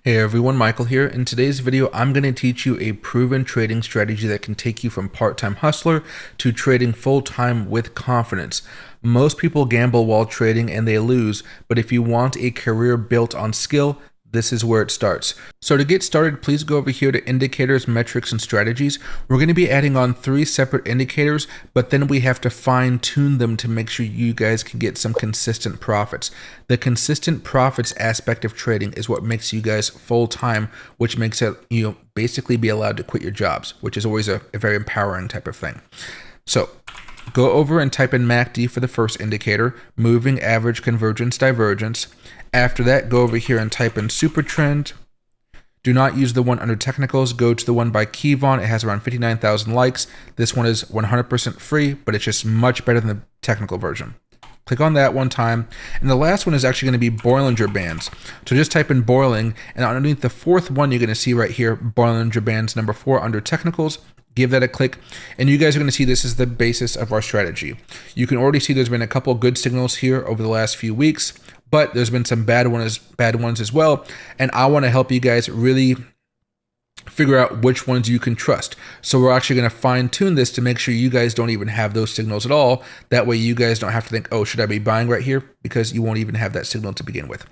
Hey everyone, Michael here. In today's video, I'm going to teach you a proven trading strategy that can take you from part-time hustler to trading full-time with confidence. Most people gamble while trading and they lose, but if you want a career built on skill, this is where it starts. So to get started, please go over here to indicators, metrics, and strategies. We're going to be adding on 3 separate indicators, but then we have to fine tune them to make sure you guys can get some consistent profits. The consistent profits aspect of trading is what makes you guys full-time, which makes it, basically be allowed to quit your jobs, which is always a very empowering type of thing. So go over and type in MACD for the first indicator, moving average convergence divergence. After that, go over here and type in Supertrend. Do not use the one under technicals. Go to the one by Keyvon. It has around 59,000 likes. This one is 100% free, but it's just much better than the technical version. Click on that one time. And the last one is actually going to be Bollinger Bands. So just type in Boiling, and underneath the fourth one, you're going to see right here, Bollinger Bands number 4 under technicals. Give that a click, and you guys are going to see this is the basis of our strategy. You can already see there's been a couple good signals here over the last few weeks, but there's been some bad ones as well, and I want to help you guys really figure out which ones you can trust. So we're actually going to fine tune this to make sure you guys don't even have those signals at all. That way you guys don't have to think, oh, should I be buying right here? Because you won't even have that signal to begin with.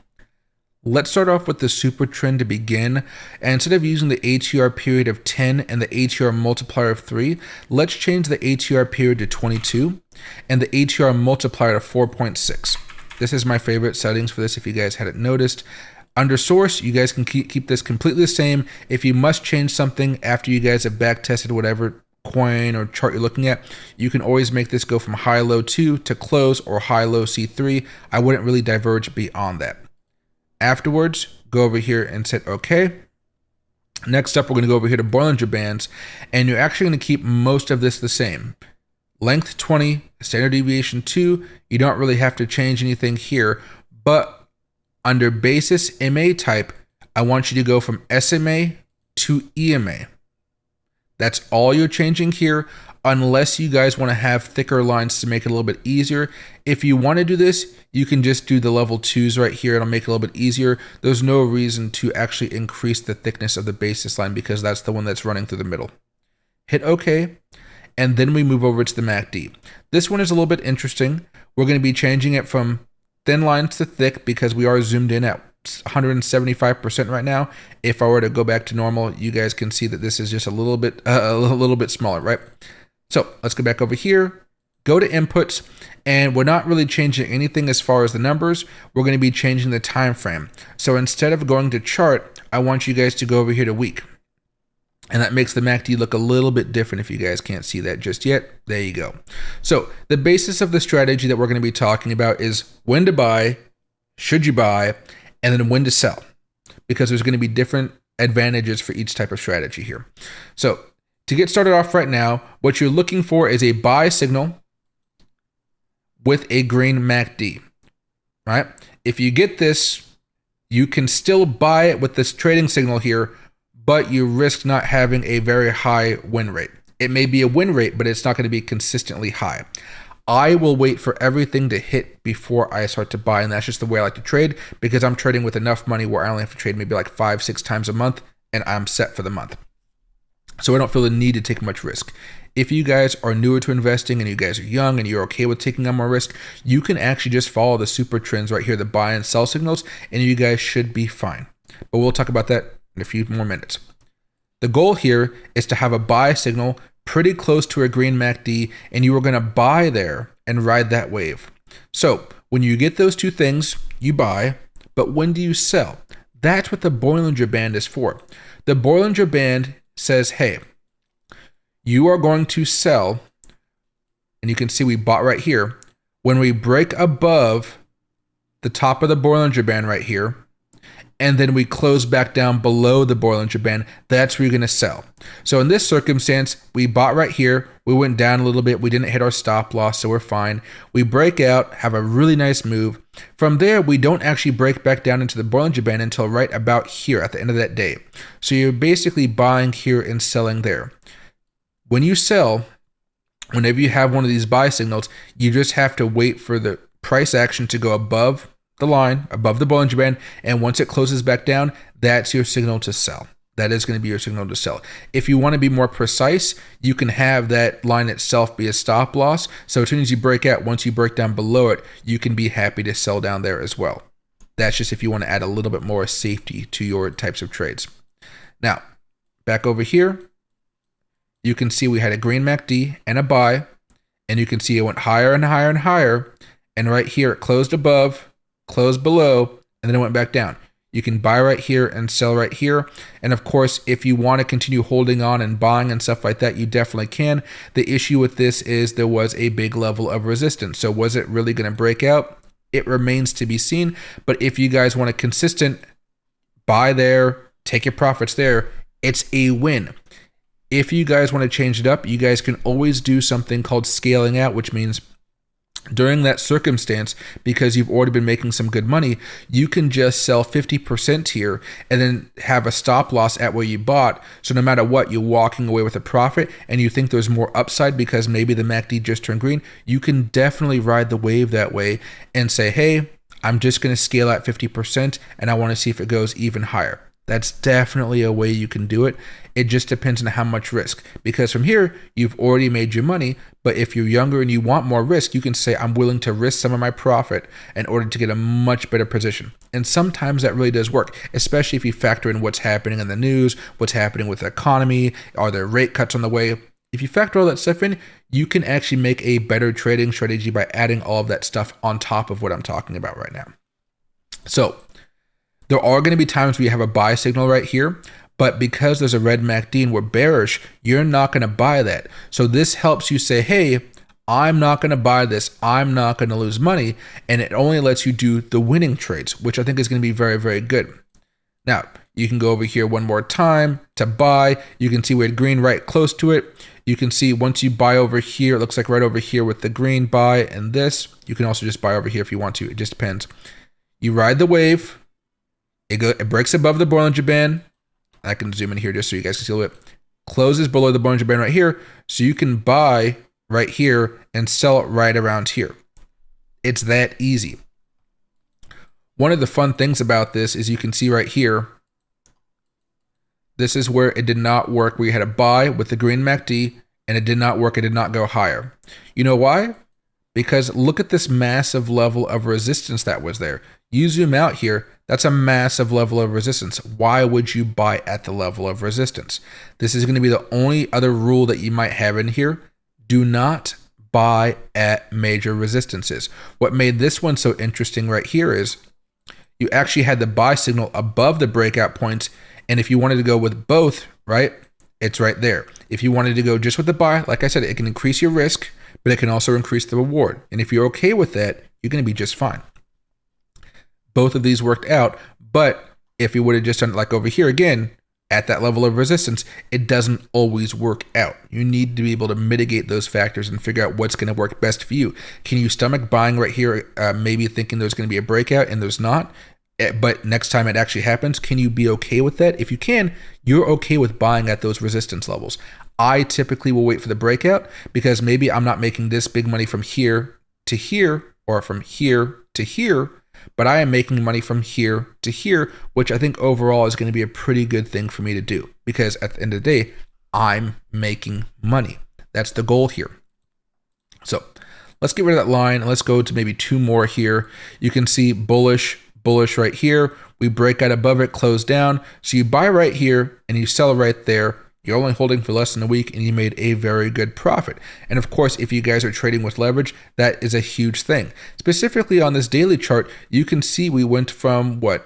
Let's start off with the super trend to begin. And instead of using the ATR period of 10 and the ATR multiplier of 3, let's change the ATR period to 22 and the ATR multiplier to 4.6. This is my favorite settings for this if you guys hadn't noticed. Under source, you guys can keep this completely the same. If you must change something after you guys have back tested whatever coin or chart you're looking at, you can always make this go from high-low 2 to close or high-low C3. I wouldn't really diverge beyond that. Afterwards, go over here and hit OK. Next up, we're going to go over here to Bollinger Bands, and you're actually going to keep most of this the same. Length 20, standard deviation 2. You don't really have to change anything here, but under basis MA type, I want you to go from SMA to EMA. That's all you're changing here, unless you guys want to have thicker lines to make it a little bit easier. If you want to do this, you can just do the level 2s right here. It'll make it a little bit easier. There's no reason to actually increase the thickness of the basis line because that's the one that's running through the middle. Hit OK, and then we move over to the MACD. This one is a little bit interesting. We're going to be changing it from thin lines to thick because we are zoomed in at 175% right now. If I were to go back to normal, you guys can see that this is just a little bit smaller, right? So let's go back over here, go to inputs, and we're not really changing anything as far as the numbers. We're going to be changing the time frame. So instead of going to chart, I want you guys to go over here to week. And that makes the MACD look a little bit different if you guys can't see that just yet. There you go. So the basis of the strategy that we're going to be talking about is when to buy, should you buy, and then when to sell, because there's going to be different advantages for each type of strategy here. So to get started off right now, what you're looking for is a buy signal with a green MACD, right? If you get this, you can still buy it with this trading signal here, but you risk not having a very high win rate. It may be a win rate, but it's not going to be consistently high. I will wait for everything to hit before I start to buy, and that's just the way I like to trade because I'm trading with enough money where I only have to trade maybe like 5-6 times a month, and I'm set for the month. So I don't feel the need to take much risk. If you guys are newer to investing and you guys are young and you're okay with taking on more risk, you can actually just follow the super trends right here, the buy and sell signals, and you guys should be fine. But we'll talk about that in a few more minutes. The goal here is to have a buy signal pretty close to a green MACD, and you are going to buy there and ride that wave. So when you get those two things, you buy, but when do you sell? That's what the Bollinger Band is for. The Bollinger Band says, hey, you are going to sell, and you can see we bought right here. When we break above the top of the Bollinger Band right here, and then we close back down below the Bollinger Band, that's where you're going to sell. So in this circumstance, we bought right here. We went down a little bit. We didn't hit our stop loss, so we're fine. We break out, have a really nice move. From there, we don't actually break back down into the Bollinger Band until right about here at the end of that day. So you're basically buying here and selling there. When you sell, whenever you have one of these buy signals, you just have to wait for the price action to go above the line, above the Bollinger Band, and once it closes back down, that's your signal to sell. That is going to be your signal to sell. If you want to be more precise, you can have that line itself be a stop loss. So as soon as you break out, once you break down below it, you can be happy to sell down there as well. That's just if you want to add a little bit more safety to your types of trades. Now, back over here, you can see we had a green MACD and a buy, and you can see it went higher and higher and higher. And right here, it closed above, closed below, and then it went back down. You can buy right here and sell right here. And of course, if you want to continue holding on and buying and stuff like that, you definitely can. The issue with this is there was a big level of resistance. So was it really going to break out? It remains to be seen. But if you guys want a consistent buy there, take your profits there, it's a win. If you guys want to change it up, you guys can always do something called scaling out, which means during that circumstance, because you've already been making some good money, you can just sell 50% here and then have a stop loss at where you bought. So no matter what, you're walking away with a profit and you think there's more upside because maybe the MACD just turned green. You can definitely ride the wave that way and say, hey, I'm just going to scale at 50% and I want to see if it goes even higher. That's definitely a way you can do it. It just depends on how much risk. Because from here, you've already made your money. But if you're younger and you want more risk, you can say, I'm willing to risk some of my profit in order to get a much better position. And sometimes that really does work, especially if you factor in what's happening in the news, what's happening with the economy, are there rate cuts on the way? If you factor all that stuff in, you can actually make a better trading strategy by adding all of that stuff on top of what I'm talking about right now. So there are going to be times where you have a buy signal right here, but because there's a red MACD and we're bearish, you're not going to buy that. So this helps you say, hey, I'm not going to buy this. I'm not going to lose money. And it only lets you do the winning trades, which I think is going to be very, very good. Now, you can go over here one more time to buy. You can see we had green right close to it. You can see once you buy over here, it looks like right over here with the green buy and this. You can also just buy over here if you want to. It just depends. You ride the wave. It breaks above the Bollinger Band. I can zoom in here just so you guys can see a little bit. Closes below the Bollinger Band right here. So you can buy right here and sell it right around here. It's that easy. One of the fun things about this is you can see right here, this is where it did not work. We had a buy with the green MACD and it did not work. It did not go higher. You know why? Because look at this massive level of resistance that was there. You zoom out here, that's a massive level of resistance. Why would you buy at the level of resistance? This is going to be the only other rule that you might have in here. Do not buy at major resistances. What made this one so interesting right here is you actually had the buy signal above the breakout points. And if you wanted to go with both, right, it's right there. If you wanted to go just with the buy, like I said, it can increase your risk, but it can also increase the reward. And if you're okay with that, you're going to be just fine. Both of these worked out, but if you would have just done it like over here again, at that level of resistance, it doesn't always work out. You need to be able to mitigate those factors and figure out what's going to work best for you. Can you stomach buying right here, maybe thinking there's going to be a breakout and there's not, but next time it actually happens, can you be okay with that? If you can, you're okay with buying at those resistance levels. I typically will wait for the breakout because maybe I'm not making this big money from here to here or from here to here, but I am making money from here to here, which I think overall is going to be a pretty good thing for me to do because at the end of the day, I'm making money. That's the goal here. So let's get rid of that line and let's go to maybe two more here. You can see bullish right here. We break out above it, close down. So you buy right here and you sell right there. You're only holding for less than a week and you made a very good profit. And of course, if you guys are trading with leverage, that is a huge thing. Specifically on this daily chart, you can see we went from what,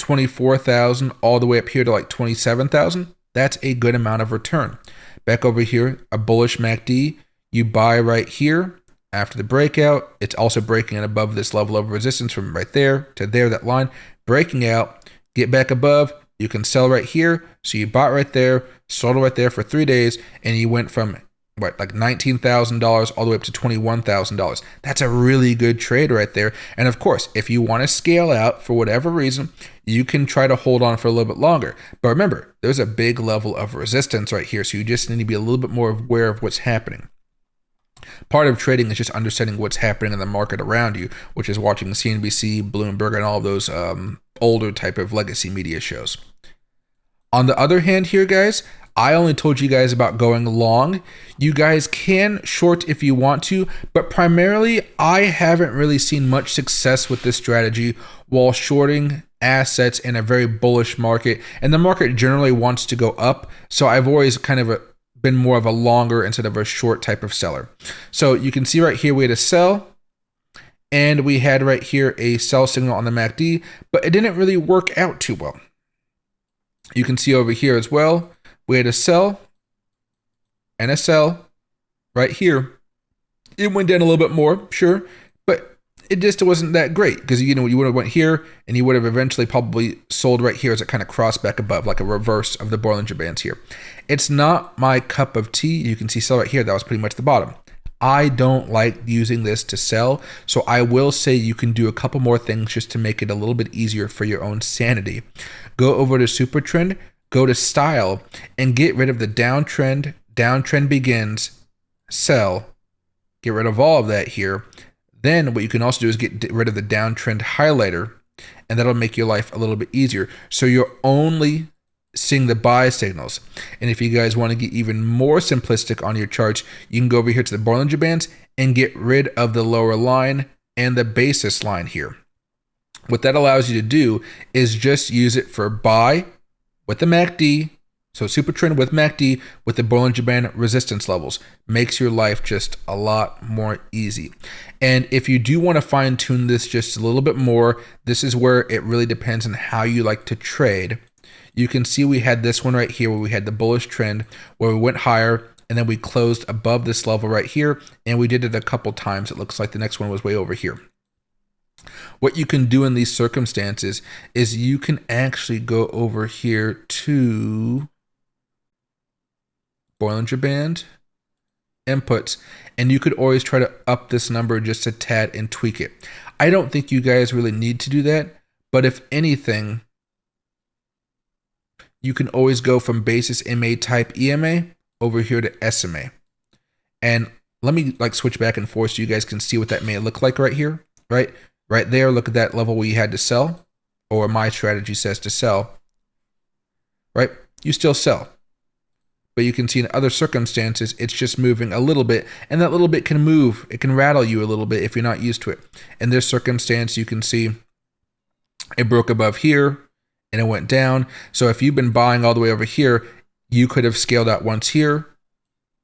24,000 all the way up here to like 27,000. That's a good amount of return. Back over here, a bullish MACD, you buy right here. After the breakout, it's also breaking it above this level of resistance from right there to there, that line, breaking out, get back above, you can sell right here. So you bought right there, sold right there for 3 days, and you went from what, like $19,000 all the way up to $21,000. That's a really good trade right there. And of course, if you want to scale out for whatever reason, you can try to hold on for a little bit longer. But remember, there's a big level of resistance right here. So you just need to be a little bit more aware of what's happening. Part of trading is just understanding what's happening in the market around you, which is watching CNBC, Bloomberg, and all of those older type of legacy media shows. On the other hand here, guys, I only told you guys about going long. You guys can short if you want to, but primarily I haven't really seen much success with this strategy while shorting assets in a very bullish market, and the market generally wants to go up. So I've always kind of been more of a longer instead of a short type of seller. So you can see right here we had a sell, and we had right here a sell signal on the MACD, but it didn't really work out too well. You can see over here as well, we had a sell and a sell right here. It went down a little bit more, sure, but it just wasn't that great because you would have went here and you would have eventually probably sold right here as it kind of crossed back above, like a reverse of the Bollinger Bands here. It's not my cup of tea. You can see sell right here. That was pretty much the bottom. I don't like using this to sell, so I will say you can do a couple more things just to make it a little bit easier for your own sanity. Go over to Supertrend, go to Style, and get rid of the downtrend. Downtrend begins, sell. Get rid of all of that here. Then what you can also do is get rid of the downtrend highlighter, and that'll make your life a little bit easier. So you're only seeing the buy signals. And if you guys want to get even more simplistic on your charts, you can go over here to the Bollinger Bands and get rid of the lower line and the basis line here. What that allows you to do is just use it for buy with the MACD. So Supertrend with MACD with the Bollinger Band resistance levels makes your life just a lot more easy. And if you do want to fine tune this just a little bit more, this is where it really depends on how you like to trade. You can see we had this one right here where we had the bullish trend where we went higher and then we closed above this level right here, and we did it a couple times. It looks like the next one was way over here. What you can do in these circumstances is you can actually go over here to Bollinger Band inputs, and you could always try to up this number just a tad and tweak it. I don't think you guys really need to do that, but if anything, you can always go from basis MA type EMA over here to SMA. And let me switch back and forth so you guys can see what that may look like right here, right? Right there, look at that level where you had to sell, or my strategy says to sell, right? You still sell. But you can see in other circumstances, it's just moving a little bit, and that little bit can move. It can rattle you a little bit if you're not used to it. In this circumstance, you can see it broke above here, and it went down. So if you've been buying all the way over here, you could have scaled out once here.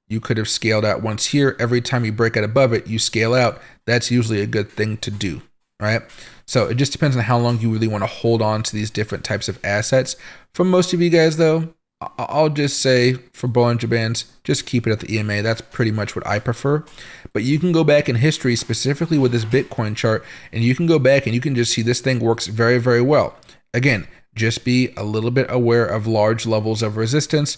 You could have scaled out once here. Every time you break out above it, you scale out. That's usually a good thing to do, right? So it just depends on how long you really want to hold on to these different types of assets. For most of you guys, though, I'll just say for Bollinger Bands, just keep it at the EMA. That's pretty much what I prefer. But you can go back in history, specifically with this Bitcoin chart, and you can go back and you can just see this thing works very, very well. Again, just be a little bit aware of large levels of resistance.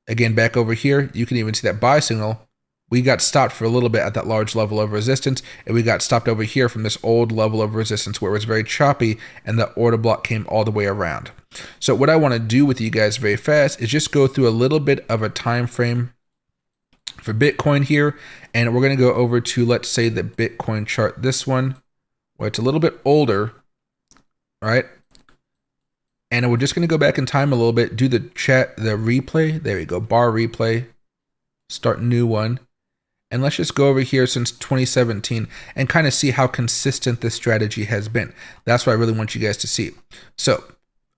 Again, back over here, you can even see that buy signal. We got stopped for a little bit at that large level of resistance, and we got stopped over here from this old level of resistance where it was very choppy and the order block came all the way around. So what I want to do with you guys very fast is just go through a little bit of a time frame for Bitcoin here, and we're going to go over to, let's say, the Bitcoin chart, this one, where it's a little bit older, right? And we're just going to go back in time a little bit, do the replay. There we go, bar replay, start new one. And let's just go over here since 2017 and kind of see how consistent this strategy has been. That's what I really want you guys to see. So,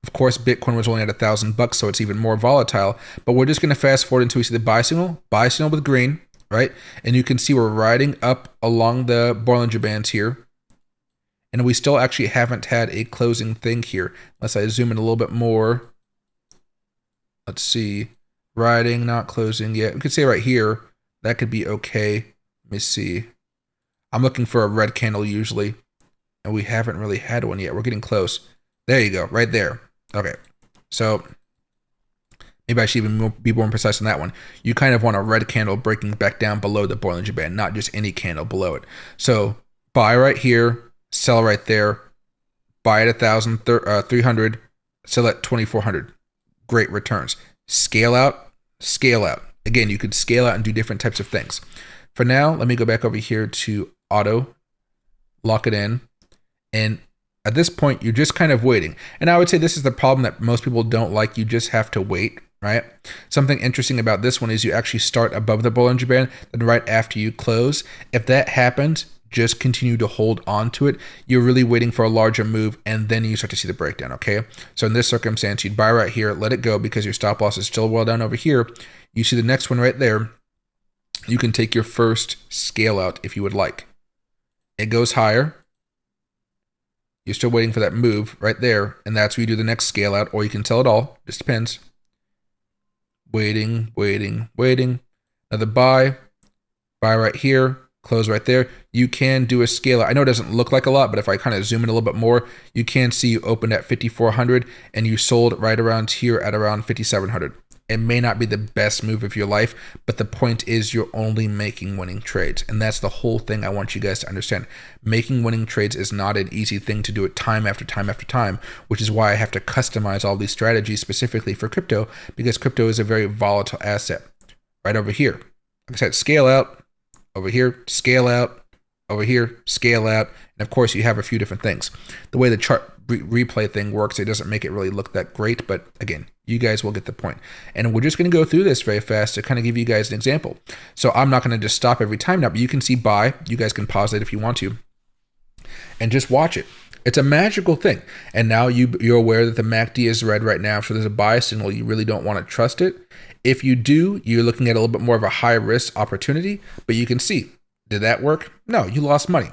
of course, Bitcoin was only at $1,000, so it's even more volatile. But we're just going to fast forward until we see the buy signal with green, right? And you can see we're riding up along the Bollinger Bands here. And we still actually haven't had a closing thing here. Unless I zoom in a little bit more. Let's see. Riding, not closing yet. We could say right here, that could be okay. Let me see. I'm looking for a red candle usually. And we haven't really had one yet. We're getting close. There you go, right there. Okay. So maybe I should even be more precise on that one. You kind of want a red candle breaking back down below the Bollinger Band, not just any candle below it. So buy right here. Sell right there, buy at 1,300, sell at 2,400. Great returns. Scale out, scale out. Again, you could scale out and do different types of things. For now, let me go back over here to auto, lock it in. And at this point, you're just kind of waiting. And I would say this is the problem that most people don't like. You just have to wait, right? Something interesting about this one is you actually start above the Bollinger Band, then right after you close. If that happens, just continue to hold on to it. You're really waiting for a larger move, and then you start to see the breakdown, okay? So in this circumstance, you'd buy right here, let it go because your stop loss is still well down over here. You see the next one right there. You can take your first scale out if you would like. It goes higher. You're still waiting for that move right there, and that's where you do the next scale out, or you can sell it all. Just depends. Waiting, waiting, waiting. Another buy right here, close right there. You can do a scale out. I know it doesn't look like a lot, but if I kind of zoom in a little bit more, you can see you opened at 5,400 and you sold right around here at around 5,700. It may not be the best move of your life, but the point is you're only making winning trades. And that's the whole thing I want you guys to understand. Making winning trades is not an easy thing to do it time after time after time, which is why I have to customize all these strategies specifically for crypto, because crypto is a very volatile asset. Right over here, like I said, scale out, over here, scale out, over here, scale out. And of course, you have a few different things. The way the chart replay thing works, it doesn't make it really look that great, but again, you guys will get the point. And we're just going to go through this very fast to kind of give you guys an example. So I'm not going to just stop every time now, but you can see buy. You guys can pause it if you want to and just watch it. It's a magical thing. And now you're aware that the MACD is red right now, so there's a buy signal. You really don't want to trust it. If you do, you're looking at a little bit more of a high risk opportunity, but you can see, did that work? No, you lost money.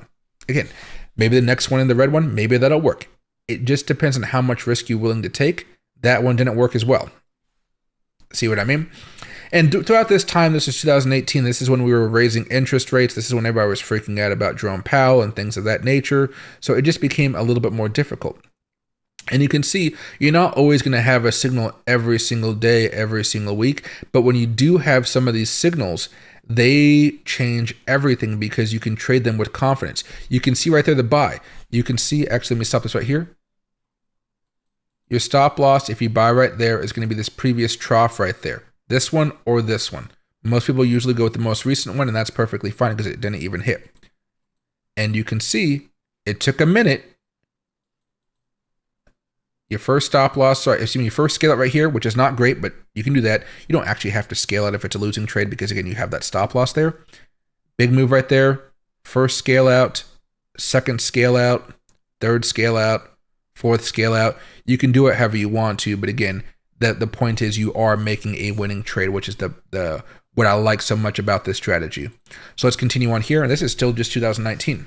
Again, maybe the next one in the red one, maybe that'll work. It just depends on how much risk you're willing to take. That one didn't work as well. See what I mean? And throughout this time, this is 2018, this is when we were raising interest rates. This is when everybody was freaking out about Jerome Powell and things of that nature. So it just became a little bit more difficult. And you can see you're not always going to have a signal every single day, every single week. But when you do have some of these signals, they change everything because you can trade them with confidence. You can see right there the buy. You can see, actually, let me stop this right here. Your stop loss, if you buy right there, is going to be this previous trough right there. This one or this one. Most people usually go with the most recent one, and that's perfectly fine because it didn't even hit. And you can see it took a minute. Your first stop loss, your first scale out right here, which is not great, but you can do that. You don't actually have to scale out if it's a losing trade because, again, you have that stop loss there. Big move right there. First scale out, second scale out, third scale out, fourth scale out. You can do it however you want to, but again, the point is you are making a winning trade, which is the what I like so much about this strategy. So let's continue on here, and this is still just 2019.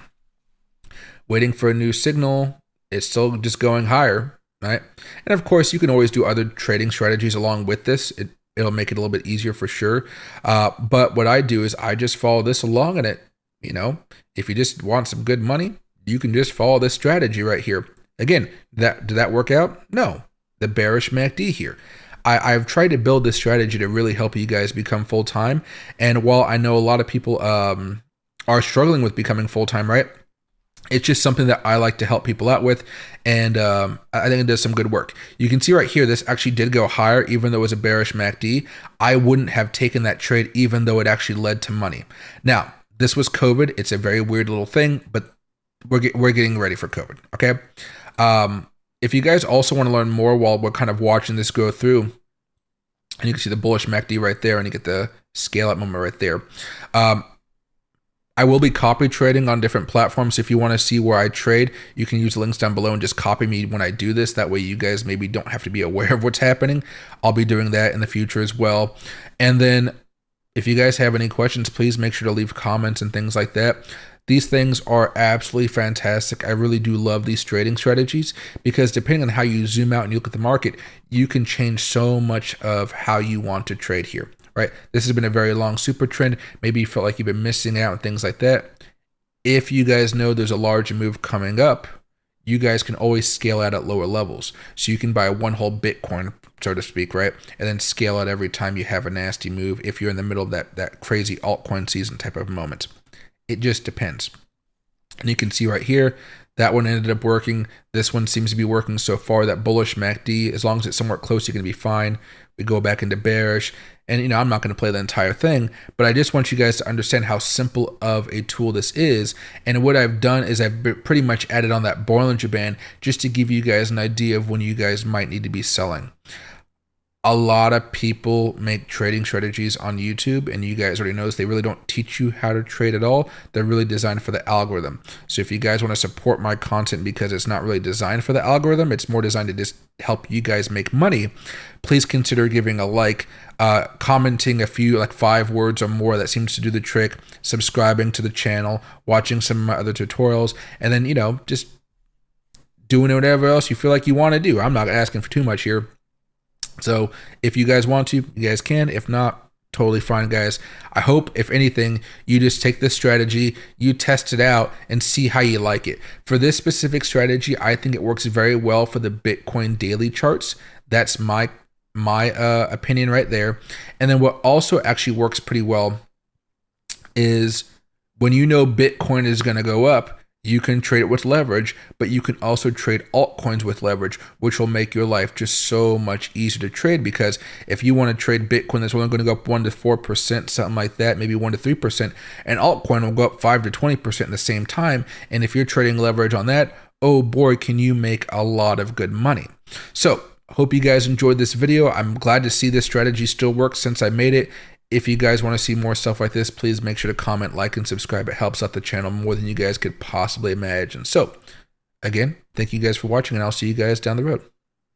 Waiting for a new signal. It's still just going higher. Right? And of course, you can always do other trading strategies along with this. It'll make it a little bit easier for sure. But what I do is I just follow this along, and if you just want some good money, you can just follow this strategy right here. Again, did that work out? No. The bearish MACD here. I've tried to build this strategy to really help you guys become full-time. And while I know a lot of people are struggling with becoming full-time, right? It's just something that I like to help people out with, and I think it does some good work. You can see right here, this actually did go higher, even though it was a bearish MACD. I wouldn't have taken that trade, even though it actually led to money. Now, this was COVID. It's a very weird little thing, but we're getting ready for COVID, okay? If you guys also want to learn more while we're kind of watching this go through, and you can see the bullish MACD right there, and you get the scale up moment right there. I will be copy trading on different platforms. If you want to see where I trade, you can use the links down below and just copy me when I do this. That way you guys maybe don't have to be aware of what's happening. I'll be doing that in the future as well. And then if you guys have any questions, please make sure to leave comments and things like that. These things are absolutely fantastic. I really do love these trading strategies because depending on how you zoom out and you look at the market, you can change so much of how you want to trade here. Right? This has been a very long super trend. Maybe you felt like you've been missing out and things like that. If you guys know there's a large move coming up, you guys can always scale out at lower levels. So you can buy one whole Bitcoin, so to speak, right? And then scale out every time you have a nasty move if you're in the middle of that crazy altcoin season type of moment. It just depends. And you can see right here, that one ended up working. This one seems to be working so far. That bullish MACD, as long as it's somewhat close, you're going to be fine. We go back into bearish. And, I'm not going to play the entire thing, but I just want you guys to understand how simple of a tool this is. And what I've done is I've pretty much added on that Bollinger Band just to give you guys an idea of when you guys might need to be selling. A lot of people make trading strategies on YouTube, and you guys already noticed they really don't teach you how to trade at all. They're really designed for the algorithm. So if you guys want to support my content because it's not really designed for the algorithm, it's more designed to just help you guys make money, please consider giving a like, commenting a few, like 5 words or more, that seems to do the trick, subscribing to the channel, watching some of my other tutorials, and then, just doing whatever else you feel like you want to do. I'm not asking for too much here. So if you guys want to, you guys can. If not, totally fine, guys. I hope, if anything, you just take this strategy, you test it out, and see how you like it. For this specific strategy, I think it works very well for the Bitcoin daily charts. That's my opinion right there. And then what also actually works pretty well is when you know Bitcoin is going to go up, you can trade it with leverage, but you can also trade altcoins with leverage, which will make your life just so much easier to trade. Because if you want to trade Bitcoin that's only going to go up 1 to 4%, something like that, maybe 1 to 3%, and altcoin will go up 5 to 20% at the same time. And if you're trading leverage on that, oh boy, can you make a lot of good money. So hope you guys enjoyed this video. I'm glad to see this strategy still works since I made it. If you guys want to see more stuff like this, please make sure to comment, like, and subscribe. It helps out the channel more than you guys could possibly imagine. So, again, thank you guys for watching, and I'll see you guys down the road.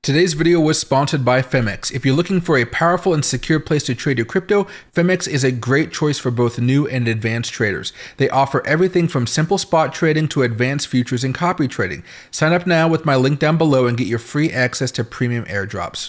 Today's video was sponsored by Femex. If you're looking for a powerful and secure place to trade your crypto, Femex is a great choice for both new and advanced traders. They offer everything from simple spot trading to advanced futures and copy trading. Sign up now with my link down below and get your free access to premium airdrops.